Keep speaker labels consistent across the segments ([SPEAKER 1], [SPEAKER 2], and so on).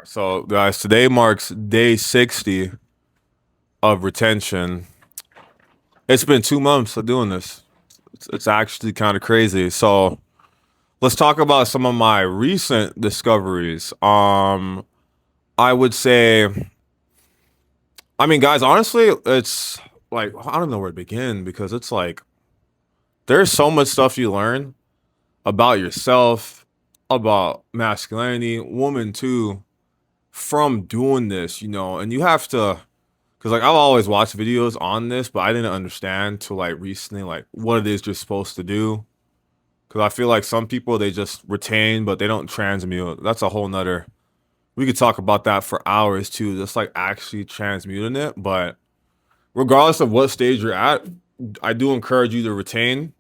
[SPEAKER 1] So, guys, today marks day 60 of retention. It's been 2 months of doing this. It's actually kind of crazy. So, let's talk about some of my recent discoveries. I would say, guys, honestly, it's like, I don't know where to begin because it's like there's so much stuff you learn about yourself, about masculinity, woman too, from doing this, and you have to. Because like I've always watched videos on this, but I didn't understand till like recently like what it is you're supposed to do. Because I feel like some people they just retain, but they don't transmute. That's a whole nother. We could talk about that for hours too, just like actually transmuting it. But regardless of what stage you're at, I do encourage you to retain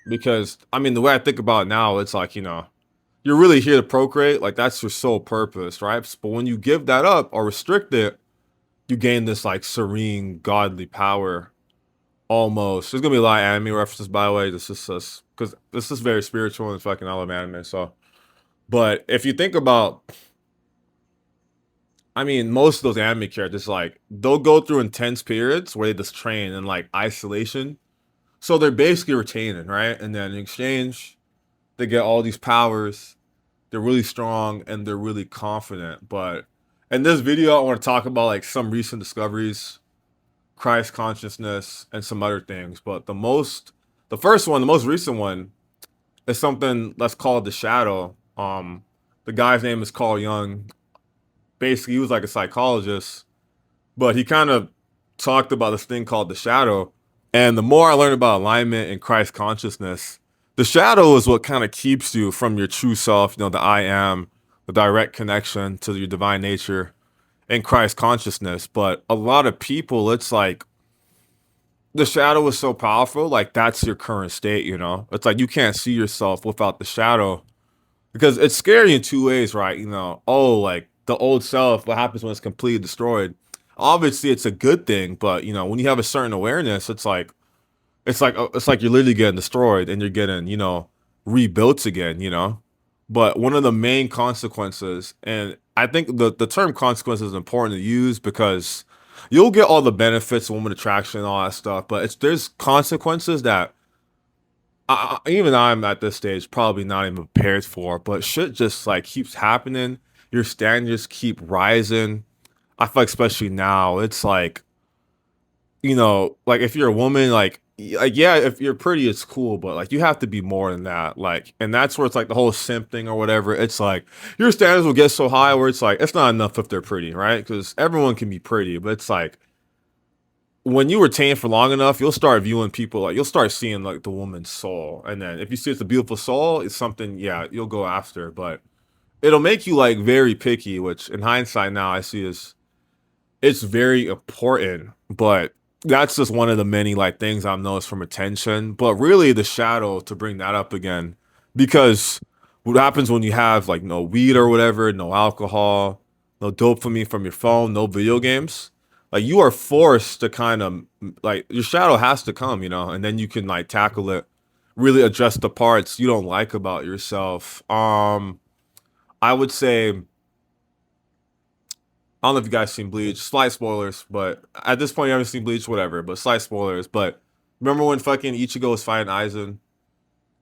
[SPEAKER 1] because the way I think about it now, it's like you're really here to procreate. Like that's your sole purpose, right? But when you give that up or restrict it, you gain this like serene, godly power almost. There's gonna be a lot of anime references, by the way. This is just because this is very spiritual and fucking I love anime. So, but if you think about, most of those anime characters, like they'll go through intense periods where they just train in like isolation. So they're basically retaining, right? And then in exchange, they get all these powers. They're really strong and they're really confident. But in this video, I want to talk about like some recent discoveries, Christ consciousness, and some other things. But the first one, the most recent one, is something that's called the shadow. The guy's name is Carl Jung. Basically, he was like a psychologist, but he kind of talked about this thing called the shadow. And the more I learned about alignment and Christ consciousness, the shadow is what kind of keeps you from your true self, the I am, the direct connection to your divine nature and Christ consciousness. But a lot of people, it's like the shadow is so powerful, like that's your current state. It's like you can't see yourself without the shadow because it's scary in two ways, right? Oh, like the old self, what happens when it's completely destroyed? Obviously, it's a good thing, but when you have a certain awareness, it's like you're literally getting destroyed and you're getting, rebuilt again. But one of the main consequences, and I think the term consequence is important to use because you'll get all the benefits, woman attraction, all that stuff, but there's consequences that even I'm at this stage probably not even prepared for. But shit just like keeps happening. Your standards keep rising. I feel like especially now, it's like like if you're a woman, like yeah, if you're pretty, it's cool, but like you have to be more than that. Like, and that's where it's like the whole simp thing or whatever. It's like your standards will get so high where it's like it's not enough if they're pretty, right? Because everyone can be pretty, but it's like when you retain for long enough, you'll start viewing people like you'll start seeing like the woman's soul, and then if you see it's a beautiful soul, it's something yeah you'll go after, but it'll make you like very picky, which in hindsight now I see is it's very important, but that's just one of the many like things I've noticed from attention. But really, the shadow to bring that up again, because what happens when you have like no weed or whatever, no alcohol, no dopamine from your phone, no video games, like you are forced to kind of like your shadow has to come, and then you can like tackle it, really address the parts you don't like about yourself. I would say I don't know if you guys seen Bleach. Slight spoilers, but at this point you haven't seen Bleach, whatever. But slight spoilers. But remember when fucking Ichigo was fighting Aizen,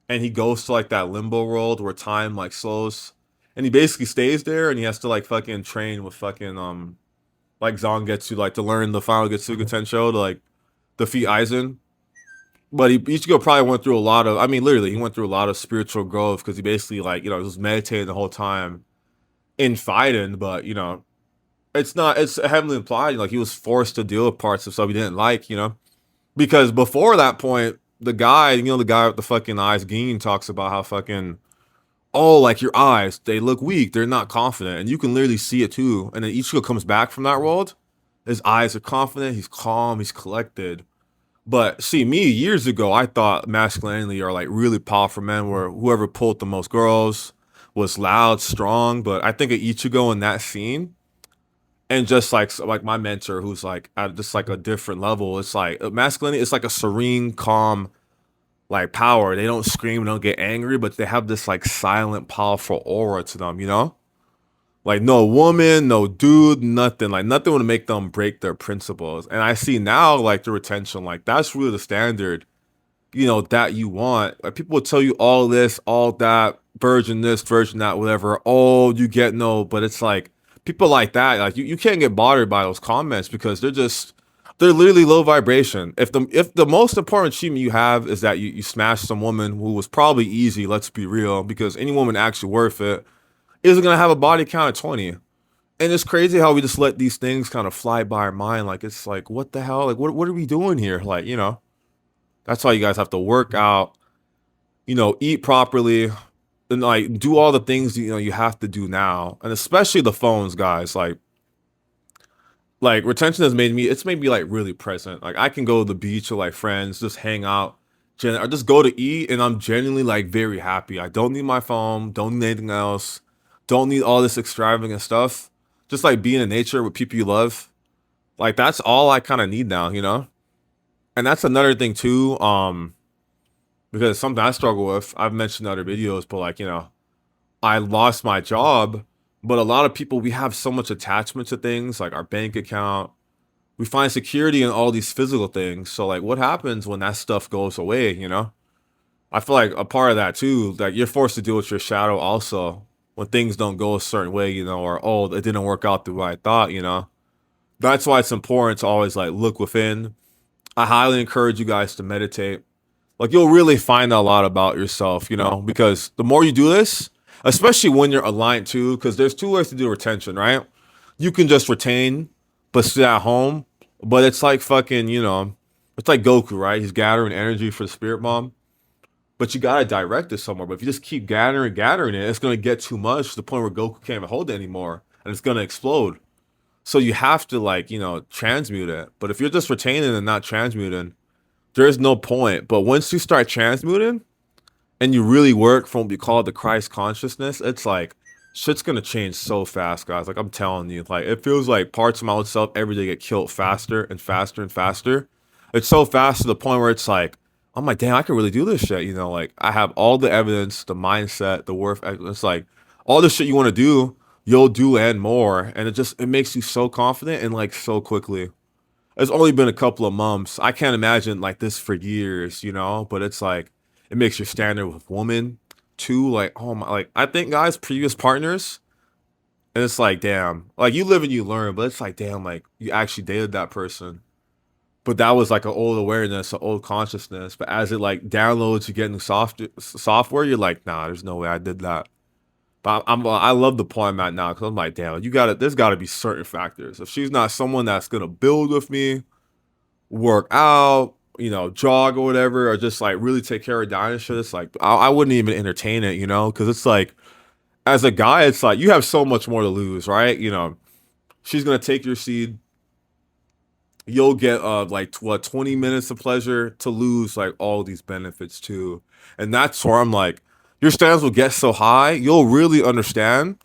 [SPEAKER 1] and he goes to like that limbo world where time like slows, and he basically stays there, and he has to like fucking train with fucking like Zangetsu like to learn the final Getsuga Tensho to like defeat Aizen. But Ichigo probably went through a lot of. Literally, he went through a lot of spiritual growth because he basically like was meditating the whole time in fighting, but it's heavily implied like he was forced to deal with parts of stuff he didn't like. Because before that point the guy with the fucking eyes Gin talks about how fucking oh like your eyes they look weak, they're not confident, and you can literally see it too, and then Ichigo comes back from that world, his eyes are confident, he's calm, he's collected. But see, me years ago I thought masculinity are like really powerful men where whoever pulled the most girls was loud, strong, but I think of Ichigo in that scene and just like my mentor who's like at just like a different level, it's like masculinity it's like a serene calm like power. They don't scream, they don't get angry, but they have this like silent powerful aura to them. Like no woman, no dude, nothing. Like nothing would make them break their principles. And I see now like the retention, like that's really the standard, that you want. Like people will tell you all this, all that, version this, version that, whatever. Oh, you get no, but it's like people like that, like you can't get bothered by those comments because they're literally low vibration. If the most important achievement you have is that you smashed some woman who was probably easy, let's be real, because any woman actually worth it isn't gonna have a body count of 20. And it's crazy how we just let these things kind of fly by our mind. Like it's like, what the hell? Like what are we doing here? Like, that's why you guys have to work out, eat properly, and like do all the things you have to do now. And especially the phones, guys. Like retention has made me like really present. Like I can go to the beach with like friends, just hang out, or just go to eat, and I'm genuinely like very happy. I don't need my phone, don't need anything else, don't need all this extravagant stuff. Just like being in nature with people you love. Like that's all I kind of need now. And that's another thing too. Because it's something I struggle with. I've mentioned in other videos, but like I lost my job, but a lot of people we have so much attachment to things like our bank account. We find security in all these physical things. So like what happens when that stuff goes away? I feel like a part of that too, like you're forced to deal with your shadow also when things don't go a certain way, or oh, it didn't work out the way I thought. That's why it's important to always like look within. I highly encourage you guys to meditate. Like you'll really find a lot about yourself, because the more you do this, especially when you're aligned too, because there's two ways to do retention, right? You can just retain, but sit at home. But it's like fucking, it's like Goku, right? He's gathering energy for the spirit bomb. But you gotta direct it somewhere. But if you just keep gathering it, it's gonna get too much to the point where Goku can't even hold it anymore. And it's gonna explode. So you have to like, transmute it. But if you're just retaining and not transmuting, there's no point. But once you start transmuting and you really work from what we call the Christ consciousness, it's like shit's gonna change so fast, guys. Like I'm telling you, like it feels like parts of my old self every day get killed faster and faster and faster. It's so fast to the point where it's like, I'm like, damn, I can really do this shit. Like I have all the evidence, the mindset, the worth. It's like all the shit you want to do, you'll do and more. And it makes you so confident and like so quickly. It's only been a couple of months. I can't imagine like this for years, but it's like it makes your standard with women too. Like, oh my, like I think guys, previous partners, and it's like, damn, like you live and you learn, but it's like, damn, like you actually dated that person. But that was like an old awareness, an old consciousness. But as it like downloads, you get new software, you're like, nah, there's no way I did that. But I love the point I'm at now because I'm like, damn, there's got to be certain factors. If she's not someone that's gonna build with me, work out, jog or whatever, or just like really take care of diet and shit, it's like I wouldn't even entertain it, because it's like as a guy, it's like you have so much more to lose, right? She's gonna take your seed. You'll get like what 20 minutes of pleasure to lose like all these benefits too. And that's where I'm like, your standards will get so high, you'll really understand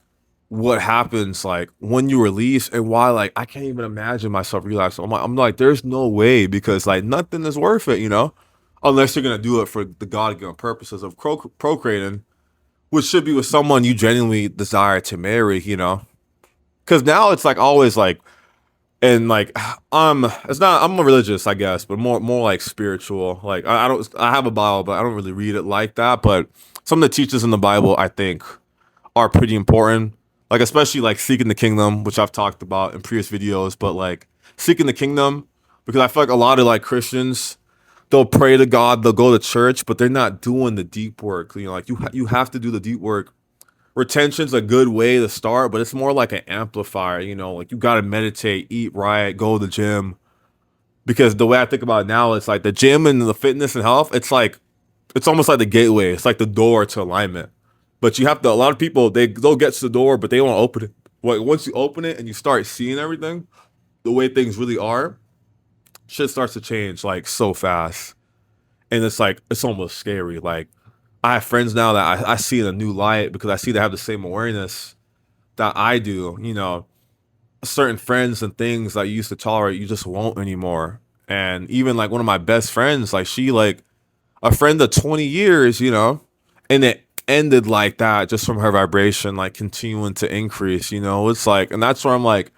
[SPEAKER 1] what happens like when you release and why like I can't even imagine myself relapsing. I'm like, there's no way because like nothing is worth it, unless you're gonna do it for the God-given purposes of procreating, which should be with someone you genuinely desire to marry. Because now it's like always like, and like it's not, I'm a religious, I guess, but more like spiritual. Like I have a Bible, but I don't really read it like that. But some of the teachers in the Bible, I think, are pretty important. Like especially like seeking the kingdom, which I've talked about in previous videos, but like seeking the kingdom, because I feel like a lot of like Christians, they'll pray to God, they'll go to church, but they're not doing the deep work. Like you have to do the deep work. Retention's a good way to start, but it's more like an amplifier. Like you got to meditate, eat right, go to the gym. Because the way I think about it now, it's like the gym and the fitness and health, it's almost like the gateway. It's like the door to alignment. But a lot of people, they'll get to the door, but they won't open it. Like once you open it and you start seeing everything, the way things really are, shit starts to change like so fast. And it's like, it's almost scary. Like I have friends now that I see in a new light because I see they have the same awareness that I do. Certain friends and things that you used to tolerate, you just won't anymore. And even like one of my best friends, like she like a friend of 20 years, and ended like that just from her vibration like continuing to increase, you know. It's like, and that's where I'm like,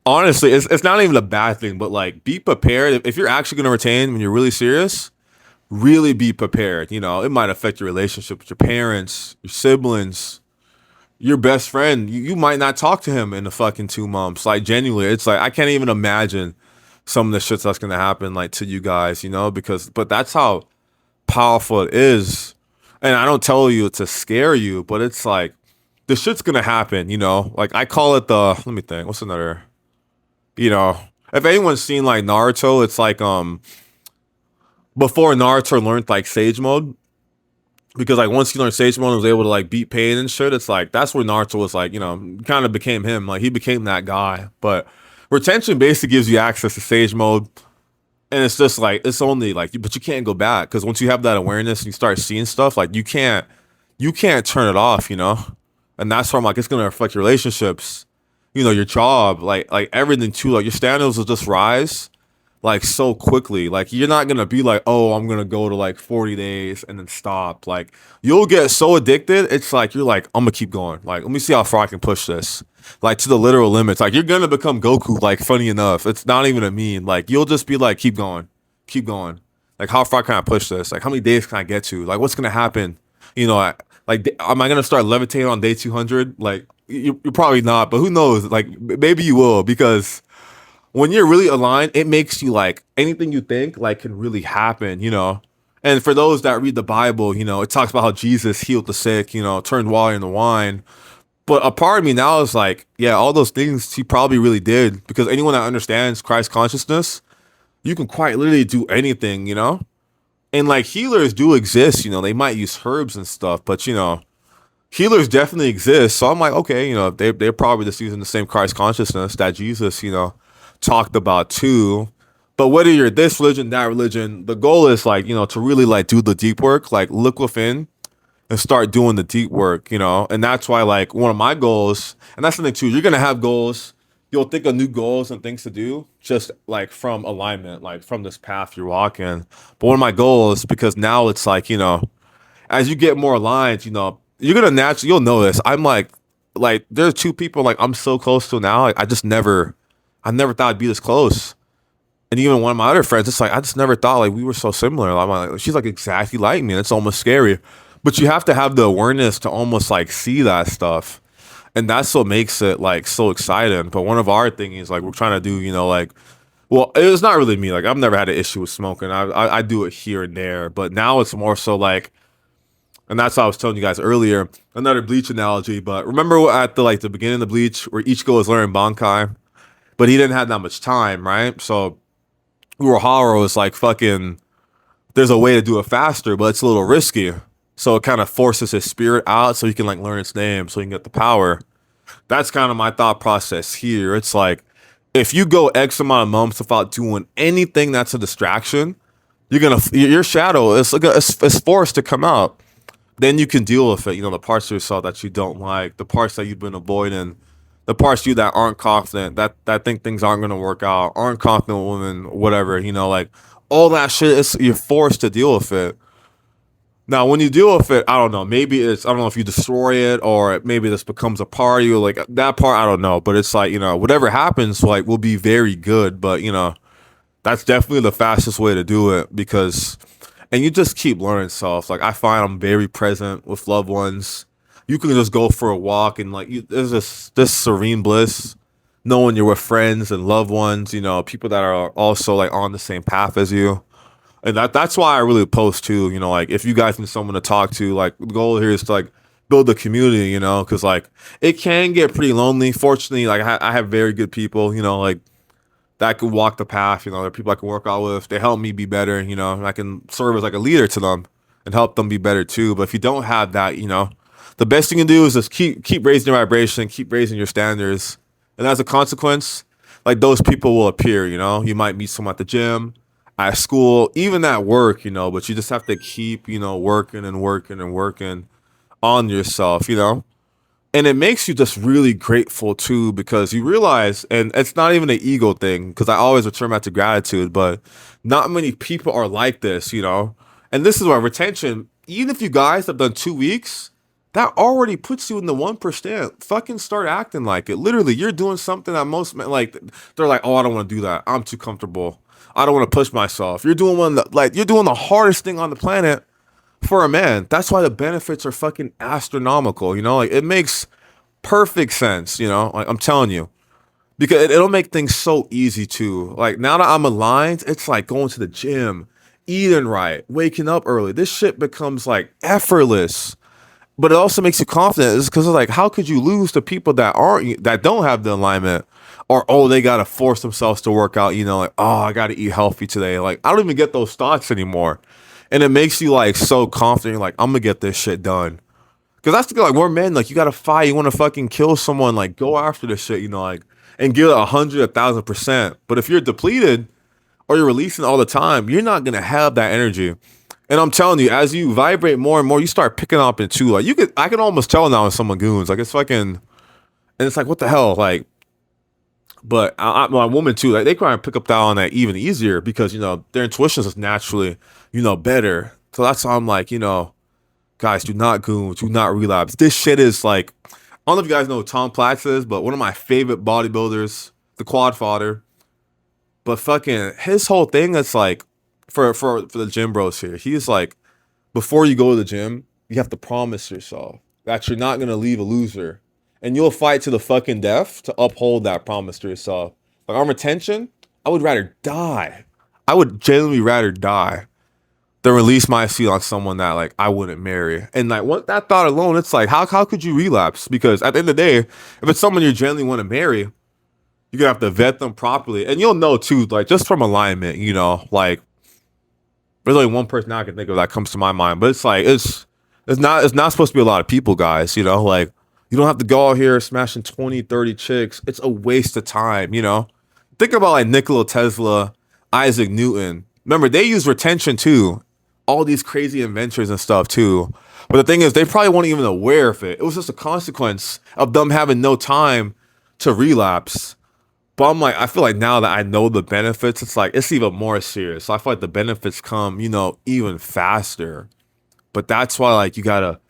[SPEAKER 1] honestly, it's not even a bad thing, but like be prepared. If you're actually going to retain when you're really serious, really be prepared. You know, it might affect your relationship with your parents, your siblings, your best friend. You might not talk to him in the fucking 2 months. Like genuinely, it's like I can't even imagine some of the shit that's gonna happen like to you guys, you know, because but that's how powerful it is. And I don't tell you to scare you, but it's like the shit's gonna happen, you know. Like I call it the let me think, what's another, you know, if anyone's seen like Naruto, it's like before Naruto learned like Sage Mode, because like once he learned Sage Mode and was able to like beat pain and shit, it's like that's where Naruto was like, you know, kind of became him. Like he became that guy. But retention basically gives you access to Sage Mode, and it's just like it's only like, but you can't go back because once you have that awareness and you start seeing stuff, like you can't turn it off, you know. And that's why I'm like, it's gonna affect your relationships, you know, your job, like everything too. Like your standards will just rise like so quickly. Like you're not gonna be like, oh, I'm gonna go to like 40 days and then stop. Like you'll get so addicted. It's like you're like, I'm gonna keep going. Like let me see how far I can push this. Like to the literal limits. Like you're gonna become Goku. Like funny enough, it's not even a meme. Like you'll just be like, keep going, keep going. Like how far can I push this? Like how many days can I get to? Like what's gonna happen? You know, like am I gonna start levitating on day 200? Like you're probably not, but who knows? Like maybe you will because when you're really aligned, it makes you like anything you think like can really happen, you know. And for those that read the Bible, you know, it talks about how Jesus healed the sick, you know, turned water into wine. But a part of me now is like, yeah, all those things he probably really did because anyone that understands Christ consciousness, you can quite literally do anything, you know. And like healers do exist, you know, they might use herbs and stuff, but you know, healers definitely exist. So I'm like, okay, you know, they're probably just using the same Christ consciousness that Jesus, you know, talked about too. But whether you're this religion, that religion, the goal is like, you know, to really like do the deep work, like look within and start doing the deep work, you know. And that's why like one of my goals, and that's the thing too, you're gonna have goals. You'll think of new goals and things to do just like from alignment, like from this path you're walking. But one of my goals, because now it's like, you know, as you get more aligned, you know, you're gonna naturally you'll notice. I'm like there's two people like I'm so close to now. Like, I never thought I'd be this close. And even one of my other friends, it's like I just never thought like we were so similar. I'm like, she's like exactly like me. And it's almost scary. But you have to have the awareness to almost like see that stuff. And that's what makes it like so exciting. But one of our things like we're trying to do, you know, like well, it's not really me. Like I've never had an issue with smoking. I do it here and there, but now it's more so like, and that's what I was telling you guys earlier. Another Bleach analogy, but remember at the beginning of the Bleach where Ichigo was learning Bankai, but he didn't have that much time, right? So Urohara is like fucking. There's a way to do it faster, but it's a little risky. So it kind of forces his spirit out so he can like learn its name, so he can get the power. That's kind of my thought process here. It's like if you go X amount of months without doing anything that's a distraction, you're gonna your shadow is like it's forced to come out. Then you can deal with it. You know, the parts of yourself that you don't like, the parts that you've been avoiding, the parts of you that aren't confident, that think things aren't gonna work out, aren't confident women, whatever. You know, like all that shit. You're forced to deal with it. Now, when you deal with it, I don't know. Maybe it's I don't know if you destroy it or maybe this becomes a part of you. Like that part, I don't know. But it's like you know, whatever happens, like will be very good. But you know, that's definitely the fastest way to do it because, and you just keep learning stuff. Like I find I'm very present with loved ones. You can just go for a walk and like there's this serene bliss, knowing you're with friends and loved ones. You know, people that are also like on the same path as you. And that's why I really post too. You know, like if you guys need someone to talk to, like the goal here is to like build a community. You know, because like it can get pretty lonely. Fortunately, like I have very good people. You know, like that could walk the path. You know, there are people I can work out with. They help me be better. You know, and I can serve as like a leader to them and help them be better too. But if you don't have that, you know, the best thing you can do is just keep raising your vibration, keep raising your standards, and as a consequence, like those people will appear. You know, you might meet someone at the gym, at school, even at work. You know, but you just have to keep you know working and working and working on yourself. You know. And it makes you just really grateful too because you realize, and it's not even an ego thing because I always return back to gratitude, but not many people are like this, you know. And this is why retention, even if you guys have done 2 weeks, that already puts you in the 1%. Fucking start acting like it. Literally, you're doing something that most men, like, they're like, oh, I don't want to do that. I'm too comfortable. I don't want to push myself. You're doing you're doing the hardest thing on the planet for a man. That's why the benefits are fucking astronomical. Like, it makes perfect sense. Like, I'm telling you, because it'll make things so easy too. Like, now that I'm aligned, it's like going to the gym, eating right, waking up early. This shit becomes like effortless. But it also makes you confident. It's because it's like, how could you lose to people that don't have the alignment, or oh, they gotta force themselves to work out? Like, oh, I gotta eat healthy today. Like, I don't even get those thoughts anymore, and it makes you like so confident. You're like, I'm gonna get this shit done. Because that's the thing, like, we're men. Like, you gotta fight. You want to fucking kill someone. Like, go after this shit. Like, and give it 100, 1,000%. But if you're depleted or you're releasing all the time, you're not gonna have that energy. And I'm telling you, as you vibrate more and more, you start picking up into like I can almost tell now when someone goons. Like, it's fucking, and it's like, what the hell? Like, but my woman too, like, they try and pick up that on that even easier because their intuition is naturally better. So that's why I'm like, guys, do not goon, do not relapse. This shit is like, I don't know if you guys know who Tom Platz is, but one of my favorite bodybuilders, the quad father. But fucking his whole thing is like, for the gym bros here, he's like, before you go to the gym, you have to promise yourself that you're not gonna leave a loser, and you'll fight to the fucking death to uphold that promise to yourself. Like, on retention, I would rather die. I would genuinely rather die than release my seed on someone that like I wouldn't marry. And like, what that thought alone, it's like, how could you relapse? Because at the end of the day, if it's someone you genuinely want to marry, you're gonna have to vet them properly, and you'll know too, like, just from alignment. Like, there's only one person I can think of that comes to my mind, but it's like, it's not supposed to be a lot of people, guys. Like, you don't have to go out here smashing 20, 30 chicks. It's a waste of time. Think about like Nikola Tesla, Isaac Newton. Remember, they use retention too. All these crazy inventions and stuff too. But the thing is, they probably weren't even aware of it. It was just a consequence of them having no time to relapse. But I'm like, I feel like now that I know the benefits, it's like, it's even more serious. So I feel like the benefits come, even faster. But that's why, like, you gotta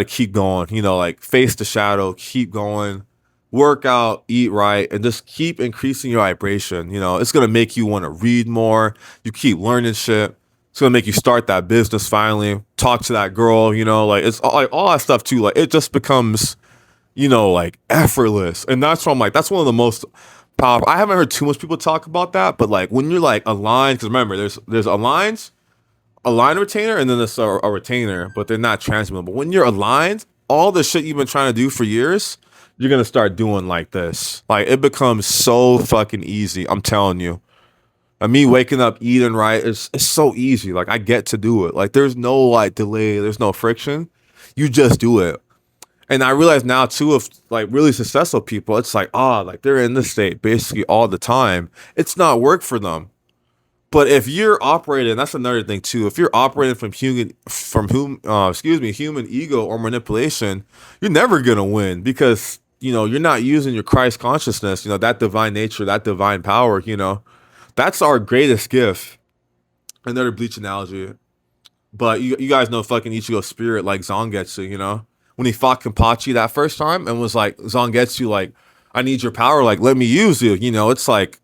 [SPEAKER 1] keep going. Like, face the shadow, keep going, work out, eat right, and just keep increasing your vibration. It's gonna make you want to read more. You keep learning shit. It's gonna make you start that business finally. Talk to that girl. Like, it's all that stuff too. Like, it just becomes, like, effortless. And that's why I'm like, that's one of the most powerful. I haven't heard too much people talk about that, but like, when you're like aligned, because remember, there's aligned retainer, and then there's a retainer, but they're not transmittable. But when you're aligned, all the shit you've been trying to do for years, you're gonna start doing like this. Like, it becomes so fucking easy. I'm telling you. And me waking up, eating right, it's so easy. Like, I get to do it. Like, there's no like delay, there's no friction. You just do it. And I realize now too, if like really successful people, it's like, like, they're in this state basically all the time. It's not work for them. But if you're operating, that's another thing too. If you're operating human ego or manipulation, you're never gonna win because you're not using your Christ consciousness. That divine nature, that divine power. That's our greatest gift. Another Bleach analogy, but you guys know fucking Ichigo spirit, like Zangetsu. When he fought Kenpachi that first time and was like, Zangetsu, like, I need your power, like, let me use you. It's like,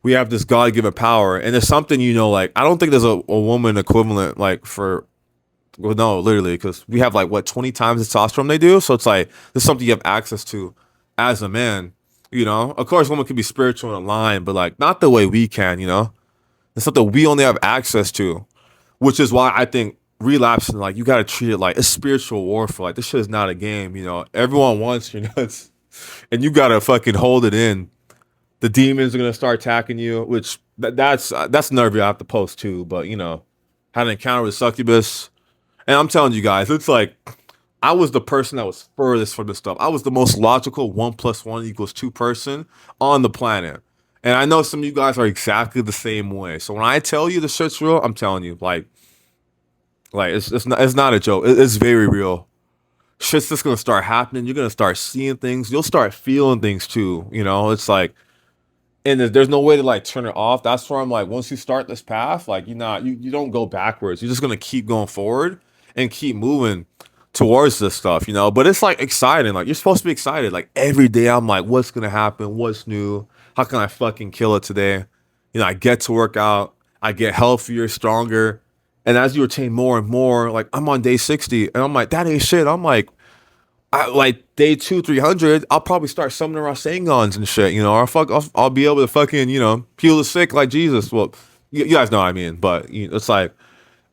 [SPEAKER 1] we have this God-given power, and there's something, like, I don't think there's a woman equivalent, like, well, no, literally, because we have, like, what, 20 times the testosterone they do, so it's like, there's something you have access to as a man. Of course, women can be spiritual and aligned, but like, not the way we can. It's something we only have access to, which is why I think relapsing, like, you got to treat it like it's spiritual warfare. Like, this shit is not a game. Everyone wants, it's, and you got to fucking hold it in. The demons are gonna start attacking you, which that's another video I have to post too. But had an encounter with succubus, and I'm telling you guys, it's like, I was the person that was furthest from this stuff. I was the most logical 1+1=2 person on the planet, and I know some of you guys are exactly the same way. So when I tell you the shit's real, I'm telling you, like it's not a joke. It's very real. Shit's just gonna start happening. You're gonna start seeing things. You'll start feeling things too. It's like. And there's no way to like turn it off. That's where I'm like, once you start this path, like, you don't go backwards. You're just gonna keep going forward and keep moving. towards this stuff, you know. But it's like exciting. Like you're supposed to be excited. Like every day I'm like, what's gonna happen? What's new? How can I fucking kill it today? You know, I get to work out, I get healthier, stronger. And as you attain more and more, like I'm on day 60 and I'm like, that ain't shit. I'm like day 300, I'll probably start summoning Rasengans and shit, you know, or I'll be able to fucking, you know, heal the sick like Jesus. Well, you guys know what I mean, but you know, it's like,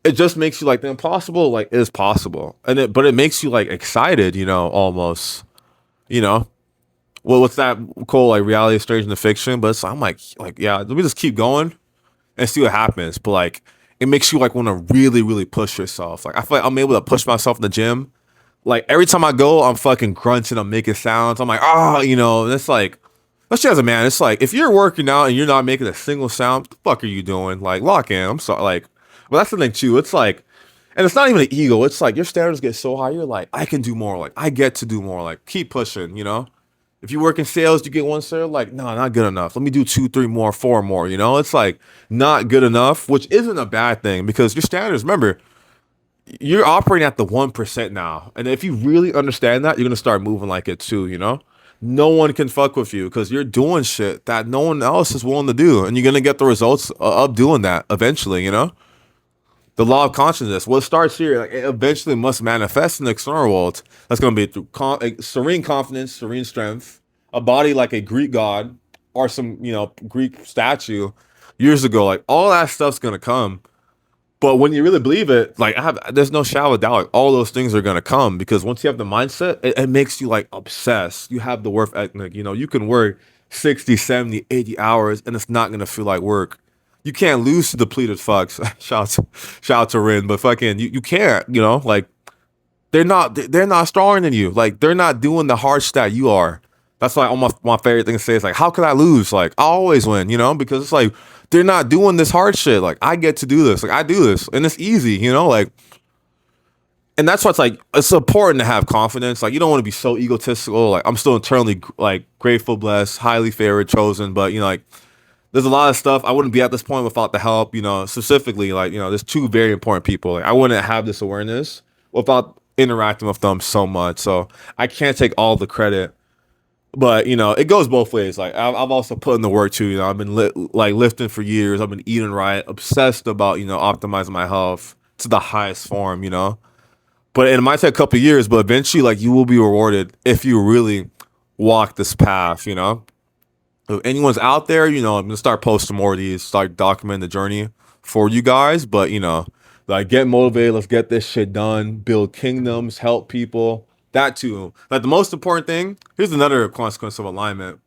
[SPEAKER 1] it just makes you like the impossible like is possible, but it makes you like excited, you know, almost, you know. Well, what's that called? Like reality is stranger than fiction, but I'm like yeah, let me just keep going and see what happens. But like, it makes you like want to really, really push yourself. Like I feel like I'm able to push myself in the gym. Like every time I go, I'm fucking grunting, I'm making sounds. I'm like, you know, and it's like, especially as a man, it's like if you're working out and you're not making a single sound, what the fuck are you doing? Like lock in. I'm sorry. Like, well, that's the thing too. It's like, and it's not even an ego. It's like your standards get so high. You're like, I can do more. Like I get to do more. Like keep pushing. You know, if you work in sales, you get one sale. Like no, not good enough. Let me do 2, 3 more, 4 more. You know, it's like not good enough, which isn't a bad thing because your standards. Remember, you're operating at the 1% now. And if you really understand that, you're going to start moving like it too, you know? No one can fuck with you because you're doing shit that no one else is willing to do. And you're going to get the results of doing that eventually, you know? The law of consciousness. What starts here, like, it eventually must manifest in the external world. That's going to be through serene confidence, serene strength, a body like a Greek god or some, you know, Greek statue years ago. Like, all that stuff's going to come. But when you really believe it, like there's no shadow of doubt. Like, all those things are gonna come because once you have the mindset, it makes you like obsessed. You have the work ethic. You know, you can work 60, 70, 80 hours and it's not gonna feel like work. You can't lose to depleted fucks. Shout out to Rin, but fucking you can't. You know, like they're not stronger than you. Like they're not doing the hard stat you are. That's like almost my favorite thing to say is like, how could I lose? Like I always win, you know, because it's like they're not doing this hard shit. Like I get to do this. Like I do this and it's easy, you know, like, and that's why it's like, it's important to have confidence. Like you don't want to be so egotistical. Like I'm still internally like grateful, blessed, highly favored, chosen. But you know, like there's a lot of stuff. I wouldn't be at this point without the help, you know, specifically like, you know, there's 2 very important people. Like I wouldn't have this awareness without interacting with them so much. So I can't take all the credit. But you know, it goes both ways. Like I've also put in the work too. You know, I've been like lifting for years. I've been eating right, obsessed about, you know, optimizing my health to the highest form. You know, but it might take a couple of years, but eventually, like you will be rewarded if you really walk this path. You know, if anyone's out there, you know, I'm gonna start posting more of these, start documenting the journey for you guys. But you know, like get motivated. Let's get this shit done. Build kingdoms. Help people. That too. Like the most important thing, here's another consequence of alignment.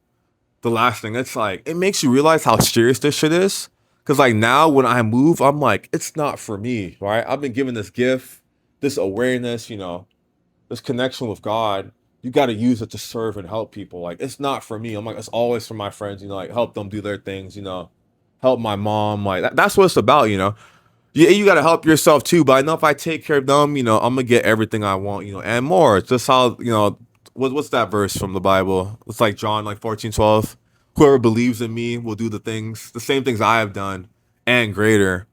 [SPEAKER 1] The last thing, it's like, it makes you realize how serious this shit is. Cause like now when I move, I'm like, it's not for me, right? I've been given this gift, this awareness, you know, this connection with God. You got to use it to serve and help people. Like, it's not for me. I'm like, it's always for my friends, you know, like help them do their things, you know, help my mom. Like that's what it's about, you know. Yeah, you gotta help yourself too. But I know if I take care of them, you know, I'm gonna get everything I want, you know, and more. It's just how, you know, what's that verse from the Bible? It's like John like 14:12. Whoever believes in me will do the same things I have done, and greater.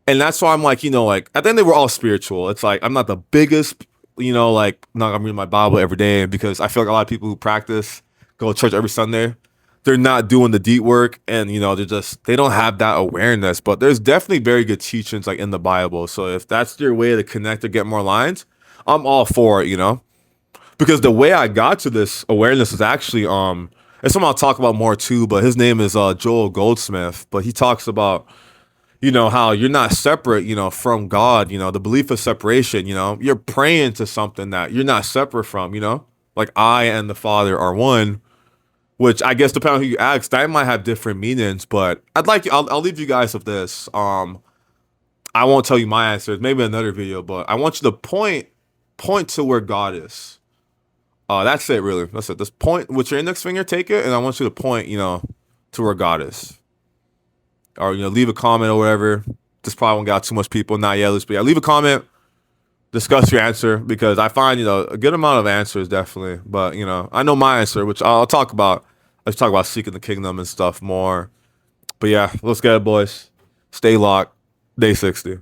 [SPEAKER 1] And that's why I'm like, you know, like at the end they were all spiritual. It's like I'm not the biggest, you know, like I'm not gonna read my Bible every day because I feel like a lot of people who practice, go to church every Sunday, they're not doing the deep work and you know they don't have that awareness. But there's definitely very good teachings like in the Bible. So if that's your way to connect or get more lines, I'm all for it, you know. Because the way I got to this awareness is actually it's something I'll talk about more too, but his name is Joel Goldsmith. But he talks about, you know, how you're not separate, you know, from God, you know, the belief of separation, you know, you're praying to something that you're not separate from, you know, like I and the Father are one, which I guess depending on who you ask, that might have different meanings, but I'll leave you guys with this. I won't tell you my answers, maybe another video, but I want you to point to where God is. That's it, really. That's it. Just point with your index finger, take it, and I want you to point, you know, to where God is. Or, you know, leave a comment or whatever. This probably won't get too much people, not yet, but yeah, leave a comment, discuss your answer, because I find, you know, a good amount of answers, definitely. But, you know, I know my answer, which I'll talk about. Let's talk about seeking the kingdom and stuff more. But yeah, let's get it, boys. Stay locked. Day 60.